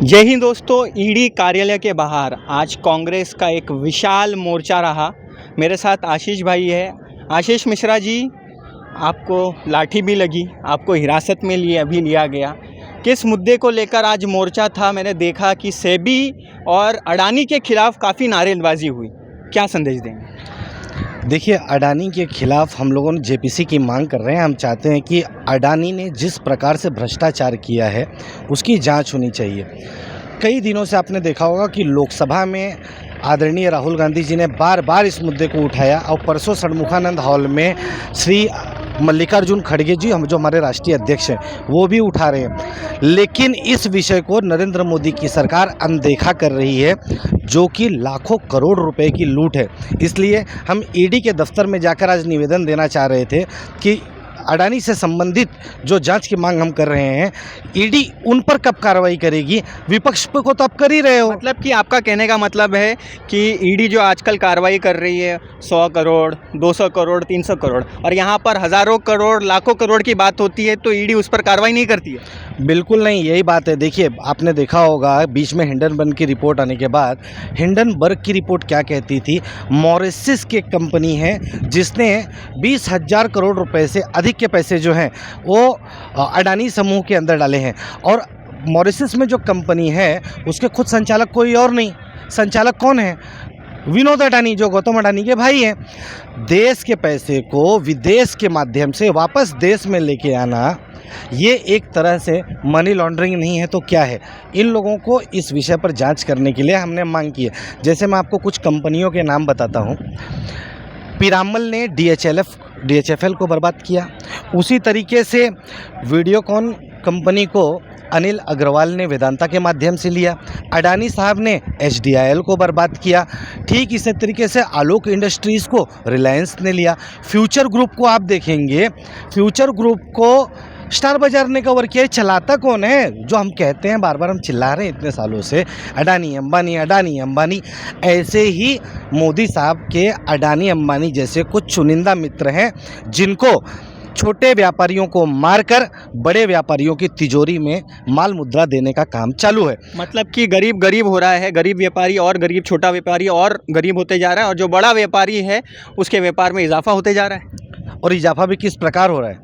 जय हिंद दोस्तों। ईडी कार्यालय के बाहर आज कांग्रेस का एक विशाल मोर्चा रहा। मेरे साथ आशीष भाई है। आशीष मिश्रा जी, आपको लाठी भी लगी, आपको हिरासत में अभी लिया गया। किस मुद्दे को लेकर आज मोर्चा था? मैंने देखा कि सेबी और अडानी के खिलाफ काफ़ी नारेबाजी हुई, क्या संदेश देंगे? देखिए, अडानी के खिलाफ हम लोगों ने जेपीसी की मांग कर रहे हैं। हम चाहते हैं कि अडानी ने जिस प्रकार से भ्रष्टाचार किया है उसकी जांच होनी चाहिए। कई दिनों से आपने देखा होगा कि लोकसभा में आदरणीय राहुल गांधी जी ने बार बार इस मुद्दे को उठाया और परसों षणमुखानंद हॉल में श्री मल्लिकार्जुन खड़गे जी, हम जो हमारे राष्ट्रीय अध्यक्ष हैं, वो भी उठा रहे हैं। लेकिन इस विषय को नरेंद्र मोदी की सरकार अनदेखा कर रही है, जो कि लाखों करोड़ रुपए की लूट है। इसलिए हम ईडी के दफ्तर में जाकर आज निवेदन देना चाह रहे थे कि अडानी से संबंधित जो जांच की मांग हम कर रहे हैं, ईडी उन पर कब कार्रवाई करेगी? विपक्ष पे को तो आप कर ही रहे हो। मतलब कि आपका कहने का मतलब है कि ईडी जो आजकल कार्रवाई कर रही है 100 करोड़, 200 करोड़, 300 करोड़ और यहाँ पर हज़ारों करोड़, लाखों करोड़ की बात होती है तो ईडी उस पर कार्रवाई नहीं करती है? बिल्कुल नहीं, यही बात है। देखिए, आपने देखा होगा बीच में हिंडनबर्ग की रिपोर्ट आने के बाद, हिंडनबर्ग की रिपोर्ट क्या कहती थी? मॉरिशस की कंपनी है जिसने 20,000 करोड़ रुपए से अधिक के पैसे जो हैं वो अडानी समूह के अंदर डाले हैं। और मॉरिशस में जो कंपनी है उसके खुद संचालक कोई और नहीं। संचालक कौन है? विनोद अडानी, जो गौतम अडानी के भाई हैं। देश के पैसे को विदेश के माध्यम से वापस देश में लेके आना, ये एक तरह से मनी लॉन्ड्रिंग नहीं है तो क्या है? इन लोगों को इस विषय पर जांच करने के लिए हमने मांग की है। जैसे मैं आपको कुछ कंपनियों के नाम बताता हूँ। पिरामल ने DHFL को बर्बाद किया। उसी तरीके से वीडियोकॉन कंपनी को अनिल अग्रवाल ने वेदांता के माध्यम से लिया। अडानी साहब ने HDIL को बर्बाद किया। ठीक इसी तरीके से आलोक इंडस्ट्रीज़ को रिलायंस ने लिया। फ्यूचर ग्रुप को आप देखेंगे, फ्यूचर ग्रुप को स्टार बाजार ने कवर किया। चलाता कौन है? जो हम कहते हैं, बार बार हम चिल्ला रहे हैं इतने सालों से, अडानी अंबानी, अडानी अंबानी। ऐसे ही मोदी साहब के अडानी अंबानी जैसे कुछ चुनिंदा मित्र हैं जिनको छोटे व्यापारियों को मारकर बड़े व्यापारियों की तिजोरी में माल मुद्रा देने का काम चालू है। मतलब कि गरीब गरीब हो रहा है, गरीब व्यापारी और गरीब छोटा व्यापारी और गरीब होते जा रहा है, और जो बड़ा व्यापारी है उसके व्यापार में इजाफा होते जा रहा है। और इजाफा भी किस प्रकार हो रहा है?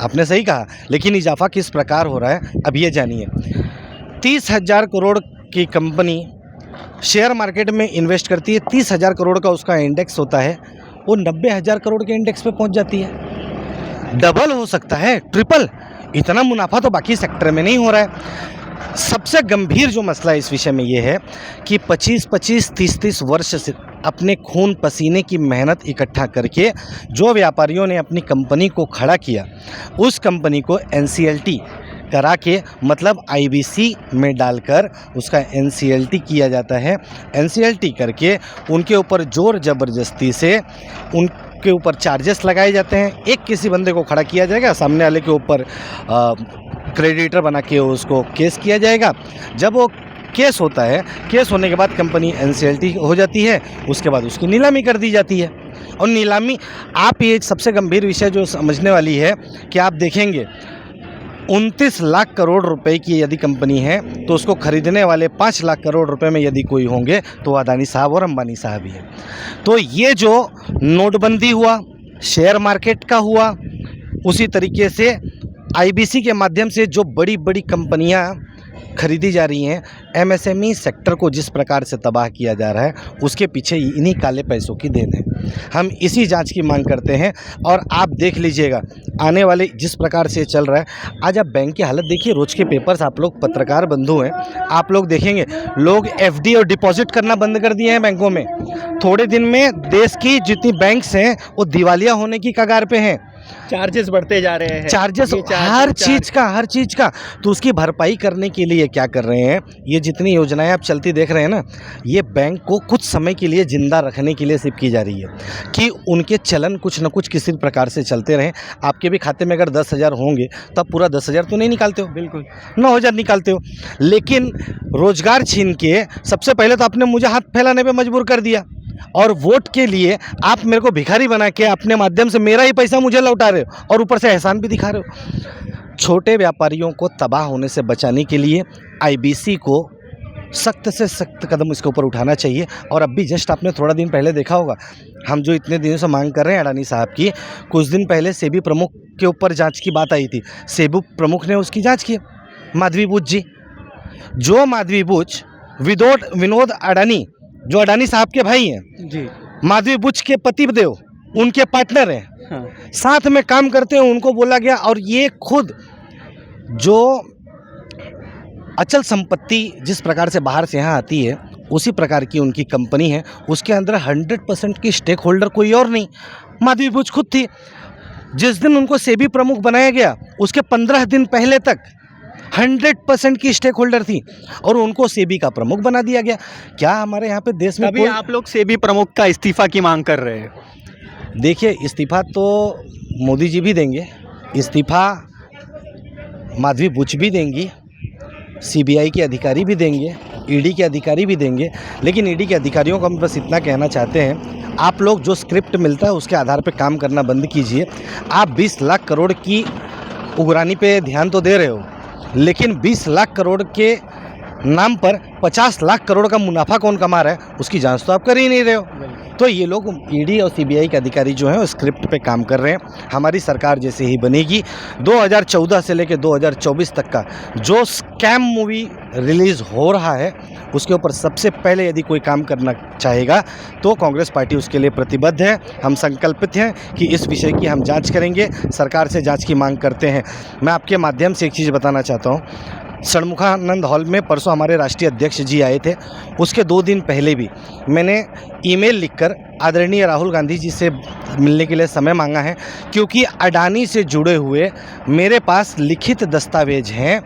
आपने सही कहा, लेकिन इजाफा किस प्रकार हो रहा है अब ये जानिए। 30,000 करोड़ की कंपनी शेयर मार्केट में इन्वेस्ट करती है, 30,000 करोड़ का उसका इंडेक्स होता है, वो 90,000 करोड़ के इंडेक्स पे पहुंच जाती है। डबल हो सकता है, ट्रिपल। इतना मुनाफा तो बाकी सेक्टर में नहीं हो रहा है। सबसे गंभीर जो मसला इस विषय में ये है कि 25-25, 30-30 वर्ष से अपने खून पसीने की मेहनत इकट्ठा करके जो व्यापारियों ने अपनी कंपनी को खड़ा किया, उस कंपनी को NCLT करा के, मतलब IBC में डालकर उसका NCLT किया जाता है। NCLT करके उनके ऊपर जोर ज़बरदस्ती से उनके ऊपर चार्जेस लगाए जाते हैं। एक किसी बंदे को खड़ा किया जाएगा, सामने वाले के ऊपर क्रेडिटर बना के उसको केस किया जाएगा। जब वो केस होता है, केस होने के बाद कंपनी NCLT हो जाती है, उसके बाद उसकी नीलामी कर दी जाती है। और नीलामी, आप ये सबसे गंभीर विषय जो समझने वाली है कि आप देखेंगे 29 लाख करोड़ रुपए की यदि कंपनी है तो उसको खरीदने वाले 5 लाख करोड़ रुपए में यदि कोई होंगे तो अडानी साहब और अंबानी साहब ही है। तो ये जो नोटबंदी हुआ, शेयर मार्केट का हुआ, उसी तरीके से IBC के माध्यम से जो बड़ी बड़ी कंपनियां खरीदी जा रही हैं, MSME सेक्टर को जिस प्रकार से तबाह किया जा रहा है, उसके पीछे इन्हीं काले पैसों की देन है। हम इसी जांच की मांग करते हैं। और आप देख लीजिएगा आने वाले जिस प्रकार से चल रहा है, आज आप बैंक की हालत देखिए। रोज के पेपर्स, आप लोग पत्रकार बंधु हैं, आप लोग देखेंगे लोग FD और डिपॉजिट करना बंद कर दिए हैं बैंकों में। थोड़े दिन में देश की जितनी बैंक्स हैं वो दिवालिया होने की कगार पे हैं। चार्जेस बढ़ते जा रहे हैं, चार्जेस हर चीज़ का। तो उसकी भरपाई करने के लिए क्या कर रहे हैं? ये जितनी योजनाएं आप चलती देख रहे हैं ना, ये बैंक को कुछ समय के लिए जिंदा रखने के लिए सिर्फ की जा रही है कि उनके चलन कुछ न कुछ किसी प्रकार से चलते रहें। आपके भी खाते में अगर 10,000 होंगे तो आप पूरा 10,000 तो नहीं निकालते हो, बिल्कुल 9,000 निकालते हो। लेकिन रोजगार छीन के सबसे पहले तो आपने मुझे हाथ फैलाने पर मजबूर कर दिया, और वोट के लिए आप मेरे को भिखारी बना के अपने माध्यम से मेरा ही पैसा मुझे लौटा रहे हो और ऊपर से एहसान भी दिखा रहे हो। छोटे व्यापारियों को तबाह होने से बचाने के लिए आईबीसी को सख्त से सख्त कदम इसके ऊपर उठाना चाहिए। और अब भी जस्ट आपने थोड़ा दिन पहले देखा होगा, हम जो इतने दिनों से मांग कर रहे हैं अडानी साहब की, कुछ दिन पहले सेबी प्रमुख के ऊपर जांच की बात आई थी। सेबी प्रमुख ने उसकी जांच की, माधवी बुच जी। जो माधवी बुच विनोद अडानी, जो अडानी साहब के भाई हैं जी। माधवी बुच के पतिदेव, उनके पार्टनर हैं, हाँ। साथ में काम करते हैं, उनको बोला गया। और ये खुद जो अचल संपत्ति जिस प्रकार से बाहर से यहाँ आती है उसी प्रकार की उनकी कंपनी है, उसके अंदर 100% की स्टेक होल्डर कोई और नहीं, माधवी बुच खुद थी। जिस दिन उनको सेबी प्रमुख बनाया गया उसके 15 दिन पहले तक 100% की स्टेक होल्डर थी और उनको सेबी का प्रमुख बना दिया गया। क्या हमारे यहाँ पे देश में तभी आप लोग सेबी प्रमुख का इस्तीफा की मांग कर रहे हैं? देखिए, इस्तीफा तो मोदी जी भी देंगे, इस्तीफा माधवी बुच भी देंगी, सीबीआई के अधिकारी भी देंगे, ईडी के अधिकारी भी देंगे। लेकिन ईडी के अधिकारियों को हम बस इतना कहना चाहते हैं, आप लोग जो स्क्रिप्ट मिलता है उसके आधार पर काम करना बंद कीजिए। आप 20 लाख करोड़ की उगरानी पे ध्यान तो दे रहे हो, लेकिन 20 लाख करोड़ के नाम पर 50 लाख करोड़ का मुनाफा कौन कमा रहा है उसकी जांच तो आप कर ही नहीं रहे हो। तो ये लोग ईडी और सीबीआई के अधिकारी जो हैं वो स्क्रिप्ट पे काम कर रहे हैं। हमारी सरकार जैसे ही बनेगी 2014 से लेकर 2024 तक का जो स्कैम मूवी रिलीज़ हो रहा है उसके ऊपर सबसे पहले यदि कोई काम करना चाहेगा तो कांग्रेस पार्टी उसके लिए प्रतिबद्ध है। हम संकल्पित हैं कि इस विषय की हम जांच करेंगे, सरकार से जांच की मांग करते हैं। मैं आपके माध्यम से एक चीज़ बताना चाहता हूँ, षणमुखानंद हॉल में परसों हमारे राष्ट्रीय अध्यक्ष जी आए थे, उसके 2 दिन पहले भी मैंने ईमेल लिखकर आदरणीय राहुल गांधी जी से मिलने के लिए समय मांगा है, क्योंकि अडानी से जुड़े हुए मेरे पास लिखित दस्तावेज हैं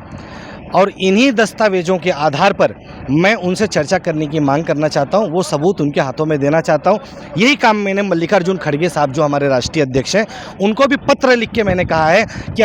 और इन्हीं दस्तावेजों के आधार पर मैं उनसे चर्चा करने की मांग करना चाहता हूं, वो सबूत उनके हाथों में देना चाहता हूं। यही काम मैंने मल्लिकार्जुन खड़गे साहब जो हमारे राष्ट्रीय अध्यक्ष हैं उनको भी पत्र लिख के मैंने कहा है कि